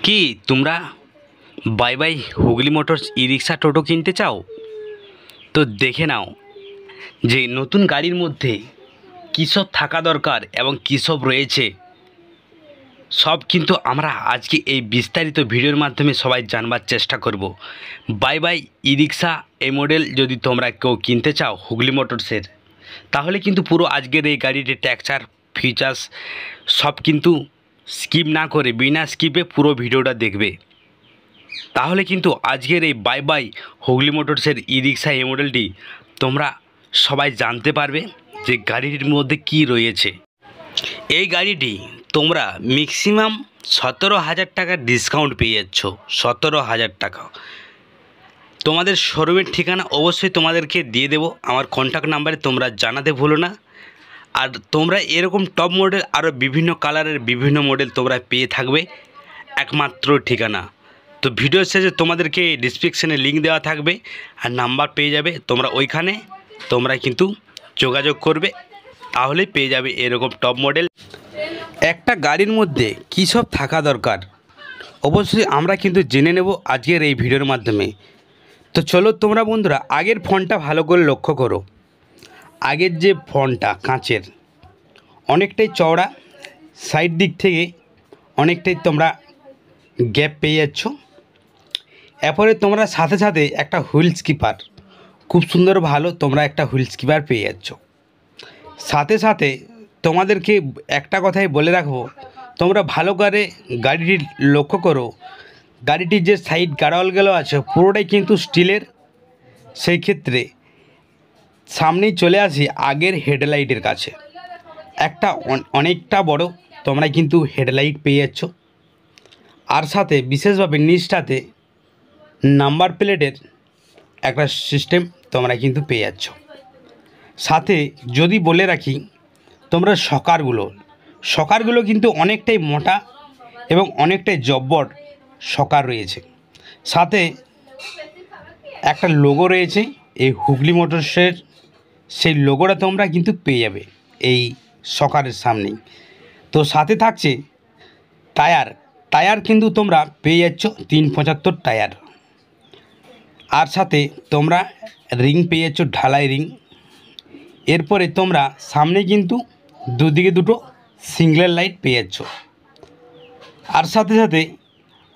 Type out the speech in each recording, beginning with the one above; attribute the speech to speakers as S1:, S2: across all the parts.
S1: কি তোমরা bye bye Hooghly motors ই রিক্সা টোটো কিনতে চাও? তো দেখে নাও যে নতুন গাড়ির মধ্যে কী সব থাকা দরকার এবং কী সব রয়েছে, সব কিন্তু আমরা আজকে এই বিস্তারিত ভিডিওর মাধ্যমে সবাই জানবার চেষ্টা করব। বাই বাই ই রিক্সা এই মডেল যদি তোমরা কেউ কিনতে চাও হুগলি মোটরসের, তাহলে কিন্তু পুরো আজকের এই গাড়িটির টেক্সচার ফিচার্স সব কিন্তু স্কিপ না করে বিনা স্কিপে পুরো ভিডিওটা দেখবে। তাহলে কিন্তু আজকের এই বাই বাই হুগলি মোটরসের ই রিক্সা এই মডেলটি তোমরা সবাই জানতে পারবে যে গাড়িটির মধ্যে কি রয়েছে। এই গাড়িটি তোমরা ম্যাক্সিমাম 17,000 টাকার ডিসকাউন্ট পেয়ে যাচ্ছ। 17,000 টাকা। তোমাদের শোরুমের ঠিকানা অবশ্যই তোমাদেরকে দিয়ে দেবো আমার কন্ট্যাক্ট নাম্বারে, তোমরা জানাতে ভুলো না। আর তোমরা এরকম টপ মডেল আরও বিভিন্ন কালারের বিভিন্ন মডেল তোমরা পেয়ে থাকবে একমাত্র ঠিকানা। তো ভিডিও শেষে তোমাদেরকে ডিসক্রিপশানে লিঙ্ক দেওয়া থাকবে আর নাম্বার পেয়ে যাবে, তোমরা ওইখানে তোমরা কিন্তু যোগাযোগ করবে, তাহলেই পেয়ে যাবে এরকম টপ মডেল। একটা গাড়ির মধ্যে কী সব থাকা দরকার অবশ্যই আমরা কিন্তু জেনে নেব আজকের এই ভিডিওর মাধ্যমে। তো চলো তোমরা বন্ধুরা আগের ফোনটা ভালো করে লক্ষ্য করো। আগের যে ফোনটা কাঁচের অনেকটাই চওড়া, সাইড দিক থেকে অনেকটাই তোমরা গ্যাপ পেয়ে যাচ্ছ। এরপরে তোমরা সাথে সাথে একটা হুইল স্কিপার, খুব সুন্দর ভালো তোমরা একটা হুইল স্কিপার পেয়ে যাচ্ছ। সাথে সাথে তোমাদেরকে একটা কথাই বলে রাখবো, তোমরা ভালো করে গাড়িটির লক্ষ্য করো, গাড়িটির যে সাইড গাড়োয়ালগুলো আছে পুরোটাই কিন্তু স্টিলের। সেই ক্ষেত্রে সামনেই চলে আসি আগের হেডলাইটের কাছে, একটা অনেকটা বড় তোমরা কিন্তু হেডলাইট পেয়ে যাচ্ছ। আর সাথে বিশেষভাবে নিচটাতে নাম্বার প্লেটের একটা সিস্টেম তোমরা কিন্তু পেয়ে যাচ্ছ। সাথে যদি বলে রাখি, তোমরা শকারগুলো কিন্তু অনেকটাই মোটা এবং অনেকটাই জব্বর শকার রয়েছে। সাথে একটা লোগো রয়েছে এই হুগলি মোটরসের, সেই লোগোটা তোমরা কিন্তু পেয়ে যাবে এই শকারের সামনেই। তো সাথে থাকছে টায়ার কিন্তু তোমরা পেয়ে যাচ্ছ 375 টায়ার। আর সাথে তোমরা রিং পেয়ে যাচ্ছ ঢালাই রিং। এরপরে তোমরা সামনে কিন্তু দুদিকে দুটো সিঙ্গেল লাইট পেয়ে যাচ্ছ। আর সাথে সাথে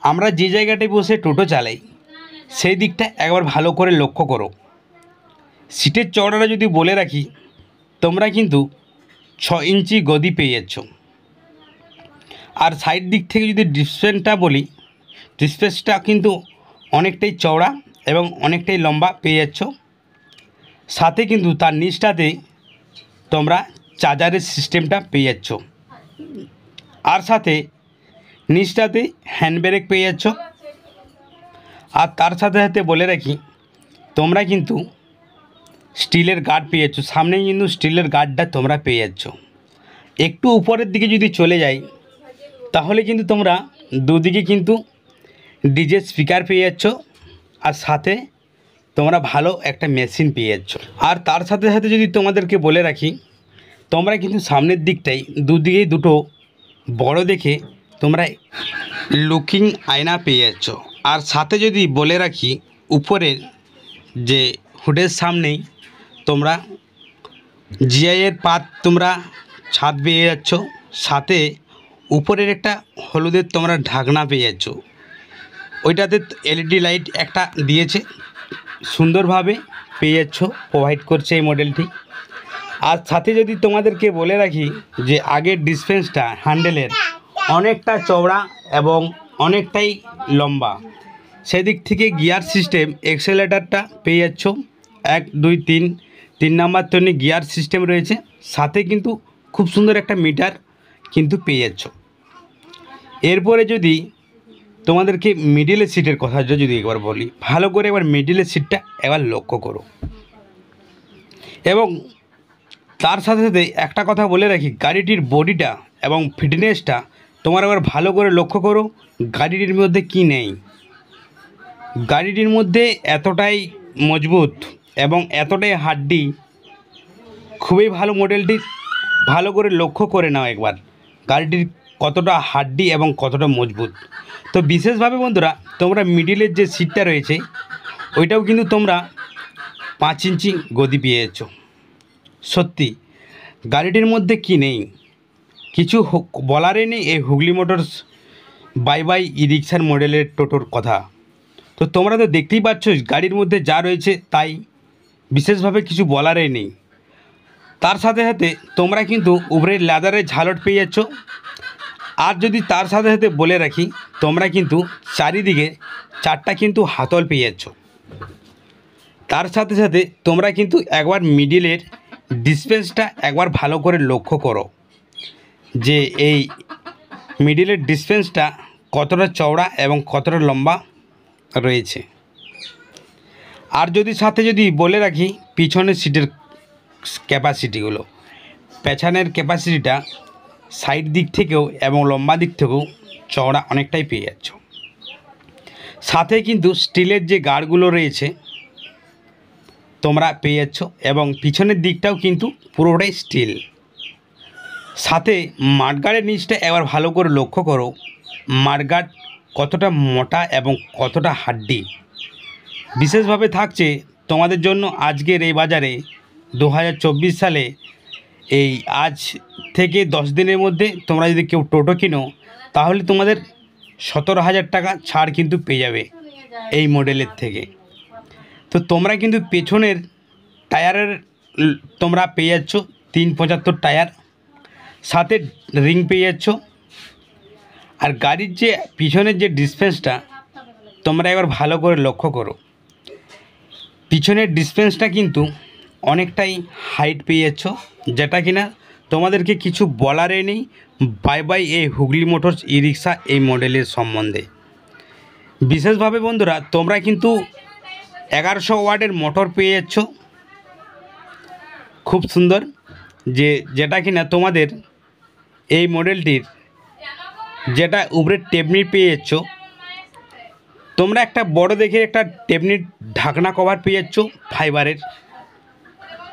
S1: আমরা যে জায়গাটায় বসে টোটো চালাই সেই দিকটা একবার ভালো করে লক্ষ্য করো। সিটের চওড়াটা যদি বলে রাখি, তোমরা কিন্তু 6 ইঞ্চি গদি পেয়ে যাচ্ছ। আর সাইড দিক থেকে যদি ডিসপ্লেটা বলি, ডিসপ্লেটা কিন্তু অনেকটাই চওড়া এবং অনেকটাই লম্বা পেয়ে যাচ্ছ। সাথে কিন্তু তার নিচটাতে তোমরা চার্জারের সিস্টেমটা পেয়ে যাচ্ছ। আর সাথে নিচটাতে হ্যান্ড ব্রেক পেয়ে যাচ্ছ। আর তার সাথে সাথে বলে রাখি, তোমরা কিন্তু স্টিলের গার্ড পেয়ে যাচ্ছ। সামনে কিন্তু স্টিলের গার্ডটা তোমরা পেয়ে যাচ্ছ। একটু উপরের দিকে যদি চলে যাই, তাহলে কিন্তু তোমরা দুদিকে কিন্তু ডিজে স্পিকার পেয়ে যাচ্ছ। আর সাথে তোমরা ভালো একটা মেশিন পেয়ে যাচ্ছ। আর তার সাথে সাথে যদি তোমাদেরকে বলে রাখি, তোমরা কিন্তু সামনের দিকটাই দুদিকেই দুটো বড় দেখে তোমরা লুকিং আয়না পেয়ে যাচ্ছ। আর সাথে যদি বলে রাখি, উপরের যে হুডের সামনেই তোমরা জিআইয়ের পাত তোমরা ছাদ পেয়ে যাচ্ছ। সাথে উপরের একটা হলুদের তোমরা ঢাকনা পেয়ে যাচ্ছ। ওইটাতে এলইডি লাইট একটা দিয়েছে, সুন্দরভাবে পেয়ে যাচ্ছ, প্রোভাইড করছে এই মডেলটি। আর সাথে যদি তোমাদেরকে বলে রাখি যে আগের ডিসপেন্সটা হ্যান্ডেলের অনেকটা চওড়া এবং অনেকটাই লম্বা, সেদিক থেকে গিয়ার সিস্টেম এক্সেলেটারটা পেয়ে যাচ্ছ 1 2 3 নাম্বার তৈরি গিয়ার সিস্টেম রয়েছে। সাথে কিন্তু খুব সুন্দর একটা মিটার কিন্তু পেয়ে যাচ্ছ। এরপরে যদি তোমাদেরকে মিডিলের সিটের কথা যদি একবার বলি, ভালো করে একবার মিডিলের সিটটা একবার লক্ষ্য করো। এবং তার সাথে সাথে একটা কথা বলে রাখি, গাড়িটির বডিটা এবং ফিটনেসটা তোমার একবার ভালো করে লক্ষ্য করো। গাড়িটির মধ্যে কি নেই, গাড়িটির মধ্যে এতটাই মজবুত এবং এতটাই হাড্ডি, খুবই ভালো মডেলটি। ভালো করে লক্ষ্য করে নাও একবার গাড়িটির কতটা হাড্ডি এবং কতটা মজবুত। তো বিশেষভাবে বন্ধুরা তোমরা মিডিলের যে সিটটা রয়েছে ওইটাও কিন্তু তোমরা 5 ইঞ্চি গদি পেয়ে যাচ্ছ। সত্যি গাড়িটির মধ্যে কি নেই, কিছু বলারই নেই এই হুগলি মোটরস বাই বাই ই রিক্সার মডেলের টোটোর কথা। তো তোমরা তো দেখতেই পাচ্ছ গাড়ির মধ্যে যা রয়েছে তাই, বিশেষভাবে কিছু বলারই নেই। তার সাথে সাথে তোমরা কিন্তু উপরের লেদারের ঝালট পেয়ে যাচ্ছ। আর যদি তার সাথে সাথে বলে রাখি তোমরা কিন্তু চারিদিকে 4টা কিন্তু হাতল পেয়ে যাচ্ছ। তার সাথে সাথে তোমরা কিন্তু একবার মিডিলের ডিসপেন্সটা একবার ভালো করে লক্ষ্য করো যে এই মিডিলের ডিসপেন্সটা কতটা চওড়া এবং কতটা লম্বা রয়েছে। আর যদি সাথে যদি বলে রাখি পিছনের সিটের ক্যাপাসিটিগুলো, পেছনের ক্যাপাসিটিটা সাইড দিক থেকেও এবং লম্বা দিক থেকেও চওড়া অনেকটাই পেয়ে যাচ্ছ। সাথে কিন্তু স্টিলের যে গার্ডগুলো রয়েছে তোমরা পেয়ে যাচ্ছ এবং পিছনের দিকটাও কিন্তু পুরোটাই স্টিল। সাথে মাঠগার্ডের নিচটা একবার ভালো করে লক্ষ্য করো, মাঠগার্ড কতটা মোটা এবং কতটা হাড্ডি। বিশেষভাবে থাকছে তোমাদের জন্য আজকের এই বাজারে 2024 সালে এই আজ থেকে 10 দিনের মধ্যে তোমরা যদি কেউ টোটো কিনো তাহলে তোমাদের 17,000 টাকা ছাড় কিন্তু পেয়ে যাবে এই মডেলের থেকে। তো তোমরা কিন্তু পেছনের টায়ারের তোমরা পেয়ে যাচ্ছ 375 টায়ার, সাথে রিং পেয়ে যাচ্ছ। আর গাড়ির যে পিছনের যে ডিসপেন্সটা তোমরা একবার ভালো করে লক্ষ্য করো, পিছনের ডিসপেন্সটা কিন্তু অনেকটাই হাইট পেয়ে যাচ্ছ, যেটা কিনা তোমাদেরকে কিছু বলারই নেই বাই বাই এই হুগলি মোটরস ই রিক্সা এই মডেলের সম্বন্ধে। বিশেষভাবে বন্ধুরা তোমরা কিন্তু 1100 ওয়াটের মোটর পেয়ে যাচ্ছ, খুব সুন্দর, যেটা কিনা তোমাদের এই মডেলটির যেটা উপরের টেপনি পেয়ে যাচ্ছ তোমরা একটা বড় দেখে একটা টেপনির ঢাকনা কভার পেয়ে যাচ্ছ ফাইবারের।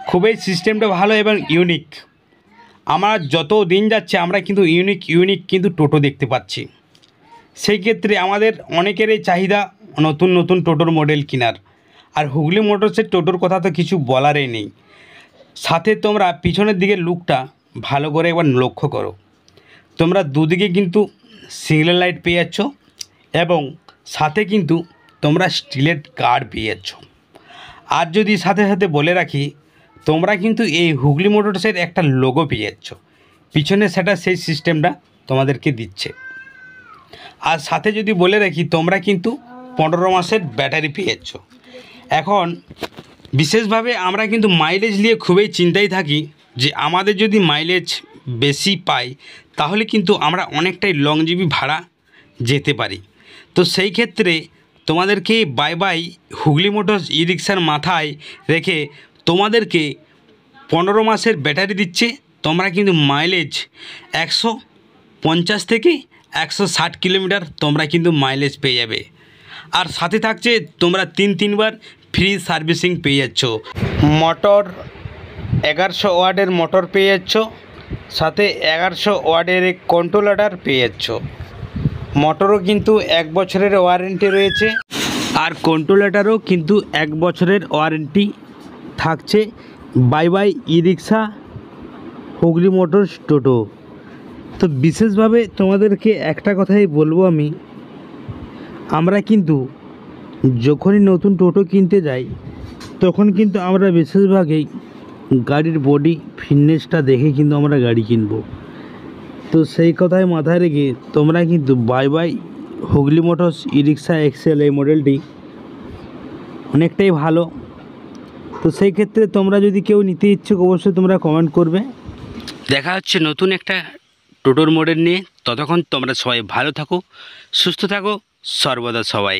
S1: খুবই সিস্টেমটা ভালো এবং ইউনিক। আমরা যত দিন যাচ্ছে আমরা কিন্তু ইউনিক কিন্তু টোটো দেখতে পাচ্ছি। সেই ক্ষেত্রে আমাদের অনেকেরই চাহিদা নতুন নতুন টোটোর মডেল কেনার। আর হুগলি মোটরসের টোটোর কথা তো কিছু বলারই নেই। সাথে তোমরা পিছনের দিকে লুকটা ভালো করে একবার লক্ষ্য করো, তোমরা দুদিকে কিন্তু সিগন্যাল লাইট পেয়ে যাচ্ছ এবং সাথে কিন্তু তোমরা স্টিলের গার্ড পেয়ে যাচ্ছ। আর যদি সাথে সাথে বলে রাখি তোমরা কিন্তু এই হুগলি মোটরসের একটা লোগো পেয়ে যাচ্ছ, পিছনে সেটা সেই সিস্টেমটা তোমাদেরকে দিচ্ছে। আর সাথে যদি বলে রাখি তোমরা কিন্তু 15 মাসের ব্যাটারি পেয়ে যাচ্ছ। এখন বিশেষভাবে আমরা কিন্তু মাইলেজ নিয়ে খুবই চিন্তায় থাকি যে আমাদের যদি মাইলেজ বেশি পাই তাহলে কিন্তু আমরা অনেকটাই লংজিভি ভাড়া যেতে পারি। তো সেই ক্ষেত্রে তোমাদেরকে বাই বাই হুগলি মোটরস ই রিক্সার মাথায় রেখে তোমাদেরকে 15 মাসের ব্যাটারি দিচ্ছে। তোমরা কিন্তু মাইলেজ 150 থেকে 160 কিলোমিটার তোমরা কিন্তু মাইলেজ পেয়ে যাবে। আর সাথে থাকছে তোমরা 3 বার ফ্রি সার্ভিসিং পেয়ে যাচ্ছ। মোটর 1100 ওয়াটের মোটর পেয়ে যাচ্ছ, সাথে 1100 ওয়াটের কন্ট্রোলার পেয়ে যাচ্ছ। মোটরও কিন্তু 1 বছরের ওয়ারেন্টি রয়েছে আর কন্ট্রোলারও কিন্তু 1 বছরের ওয়ারেন্টি থাকছে বাই বাই ই রিক্সা হুগলি মোটরস টোটো। তো বিশেষভাবে তোমাদেরকে একটা কথাই বলবো আমরা কিন্তু যখনই নতুন টোটো কিনতে যাই তখন কিন্তু আমরা বিশেষভাবেই গাড়ির বডি ফিটনেসটা দেখে কিন্তু আমরা গাড়ি কিনব। তো সেই কথাই মাথায় রেখে তোমরা কিন্তু বাই বাই হুগলি মোটরস ই রিক্সা এক্সেল এই মডেলটি অনেকটাই ভালো। তো সেই ক্ষেত্রে তোমরা যদি কেউ নিতে ইচ্ছুক অবশ্যই তোমরা কমেন্ট করবে। দেখা হচ্ছে নতুন একটা টোটোর মডেল নিয়ে। ততক্ষণ তোমরা সবাই ভালো থাকো, সুস্থ থাকো সর্বদা সবাই।